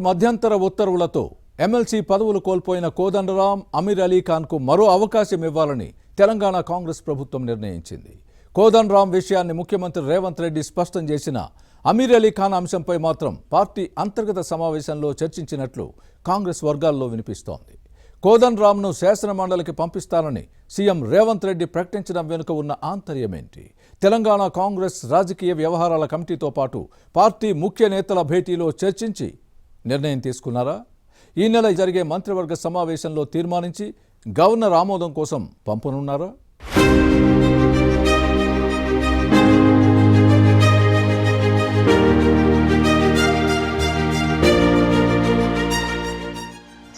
మధ్యంతర ఉత్తర్వులతో ఎమ్మెల్సీ పదవులు కోల్పోయిన కోదండరాం, అమీర్ అలీ ఖాన్కు మరో అవకాశం ఇవ్వాలని తెలంగాణ కాంగ్రెస్ ప్రభుత్వం నిర్ణయించింది. కోదండరాం విషయాన్ని ముఖ్యమంత్రి రేవంత్ రెడ్డి స్పష్టం చేసిన అమీర్ అలీ ఖాన్ అంశంపై మాత్రం పార్టీ అంతర్గత సమావేశంలో చర్చించినట్లు కాంగ్రెస్ వర్గాల్లో వినిపిస్తోంది. కోదండరాంను శాసనమండలికి పంపిస్తానని సీఎం రేవంత్ రెడ్డి ప్రకటించడం వెనుక ఉన్న ఆంతర్యమేంటి? తెలంగాణ కాంగ్రెస్ రాజకీయ వ్యవహారాల కమిటీతో పాటు పార్టీ ముఖ్య నేతల భేటీలో చర్చించి నిర్ణయం తీసుకున్నారా? ఈ నెల జరిగే మంత్రివర్గ సమావేశంలో తీర్మానించి గవర్నర్ ఆమోదం కోసం పంపనున్నారా?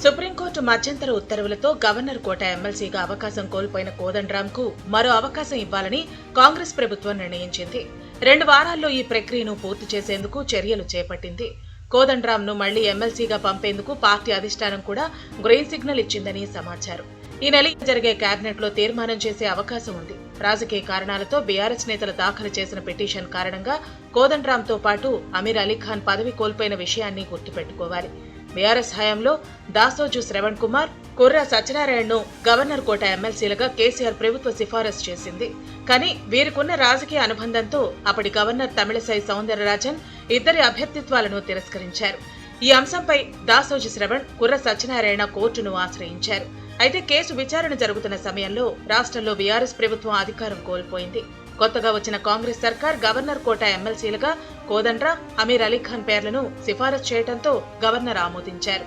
సుప్రీంకోర్టు మధ్యంతర ఉత్తర్వులతో గవర్నర్ కోట ఎమ్మెల్సీగా అవకాశం కోల్పోయిన కోదండరాంకు మరో అవకాశం ఇవ్వాలని కాంగ్రెస్ ప్రభుత్వం నిర్ణయించింది. 2 వారాల్లో ఈ ప్రక్రియను పూర్తి చేసేందుకు చర్యలు చేపట్టింది. కోదండరాంను మళ్లీ ఎమ్మెల్సీగా పంపేందుకు పార్టీ అధిష్టానం కూడా గ్రీన్ సిగ్నల్ ఇచ్చిందని సమాచారం. ఈ నెల జరిగే కేబినెట్ లో తీర్మానం చేసే అవకాశం ఉంది. రాజకీయ కారణాలతో బీఆర్ఎస్ నేతలు దాఖలు చేసిన పిటిషన్ కారణంగా కోదండరాంతో పాటు అమీర్ అలీ ఖాన్ పదవి కోల్పోయిన విషయాన్ని గుర్తుపెట్టుకోవాలి. బీఆర్ఎస్ హయాంలో దాసోజు శ్రవణ్ కుమార్, కుర్ర సత్యనారాయణను గవర్నర్ కోట ఎమ్మెల్సీలుగా కేసీఆర్ ప్రభుత్వ సిఫారసు చేసింది. కానీ వీరికున్న రాజకీయ అనుబంధంతో అప్పటి గవర్నర్ తమిళసై సౌందరరాజన్ ఇద్దరి అభ్యర్థిత్వాలను తిరస్కరించారు. ఈ అంశంపై దాసోజు శ్రవణ్, కుర్ర సత్యనారాయణ కోర్టును ఆశ్రయించారు. అయితే కేసు విచారణ జరుగుతున్న సమయంలో రాష్ట్రంలో బీఆర్ఎస్ ప్రభుత్వం అధికారం కోల్పోయింది. కొత్తగా వచ్చిన కాంగ్రెస్ సర్కార్ గవర్నర్ కోట ఎమ్మెల్సీలుగా కోదండరాం, అమీర్ అలీ ఖాన్ పేర్లను సిఫారసు చేయడంతో గవర్నర్ ఆమోదించారు.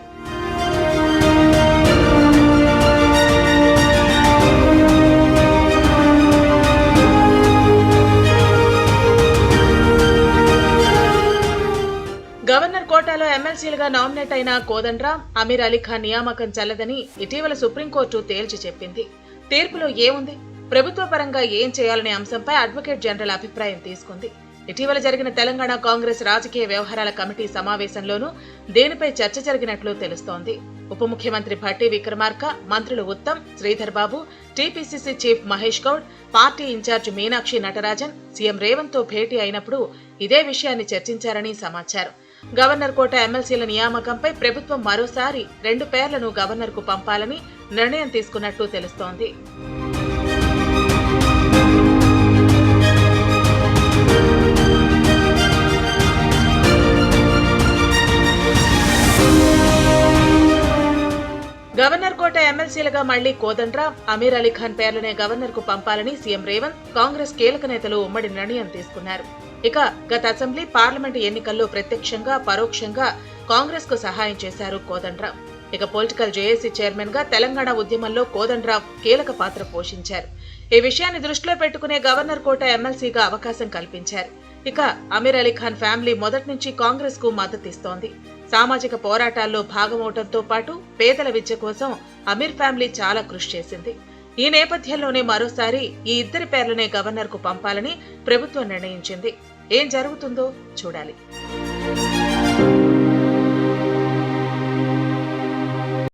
గవర్నర్ కోటాలో ఎమ్మెల్సీలుగా నామినేట్ అయిన కోదండరాం, అమీర్ అలీ ఖాన్ నియామకం చెల్లదని ఇటీవల సుప్రీంకోర్టు తేల్చి చెప్పింది. తీర్పులో ఏముంది? ప్రభుత్వ పరంగా ఏం చేయాలనే అంశంపై అడ్వకేట్ జనరల్ అభిప్రాయం తీసుకుంది. ఇటీవల జరిగిన తెలంగాణ కాంగ్రెస్ రాజకీయ వ్యవహారాల కమిటీ సమావేశంలోనూ దేనిపై చర్చ జరిగినట్లు తెలుస్తోంది. ఉప ముఖ్యమంత్రి భట్టి విక్రమార్క, మంత్రులు Uttam, Sridhar Babu, TPCC chief Mahesh Goud, party in charge Meenakshi Natarajan CM Revanth తో భేటీ అయినప్పుడు ఇదే విషయాన్ని చర్చించారని సమాచారం. గవర్నర్ కోట ఎమ్మెల్సీల నియామకంపై ప్రభుత్వం మరోసారి 2 పేర్లను గవర్నర్ కు పంపాలని నిర్ణయం తీసుకున్నట్టు తెలుస్తోంది. గవర్నర్ కోట ఎమ్మెల్సీలుగా మళ్లీ కోదండరాం, అమీర్ అలీ ఖాన్ పేర్లనే గవర్నర్ కు పంపాలని సీఎం రేవంత్, కాంగ్రెస్ కీలక నేతలు ఉమ్మడి నిర్ణయం తీసుకున్నారు. ఇక గత అసెంబ్లీ, పార్లమెంటు ఎన్నికల్లో ప్రత్యక్షంగా, పరోక్షంగా కాంగ్రెస్ కు సహాయం చేశారు కోదండరాం. ఇక పొలిటికల్ జేఏసీ చైర్మన్ గా తెలంగాణ ఉద్యమంలో కోదండరాం కీలక పాత్ర పోషించారు. ఈ విషయాన్ని దృష్టిలో పెట్టుకునే గవర్నర్ కోట ఎమ్మెల్సీగా అవకాశం కల్పించారు. ఇక అమీర్ అలీ ఖాన్ ఫ్యామిలీ మొదటి నుంచి కాంగ్రెస్ కు మద్దతిస్తోంది. సామాజిక పోరాటాల్లో భాగమవడంతో పాటు పేదల విద్య కోసం అమీర్ ఫ్యామిలీ చాలా కృషి చేసింది. ఈ నేపథ్యంలోనే మరోసారి ఈ ఇద్దరి పేర్లనే గవర్నర్ కు పంపాలని ప్రభుత్వం నిర్ణయించింది. ఏం జరుగుతుందో చూడాలి.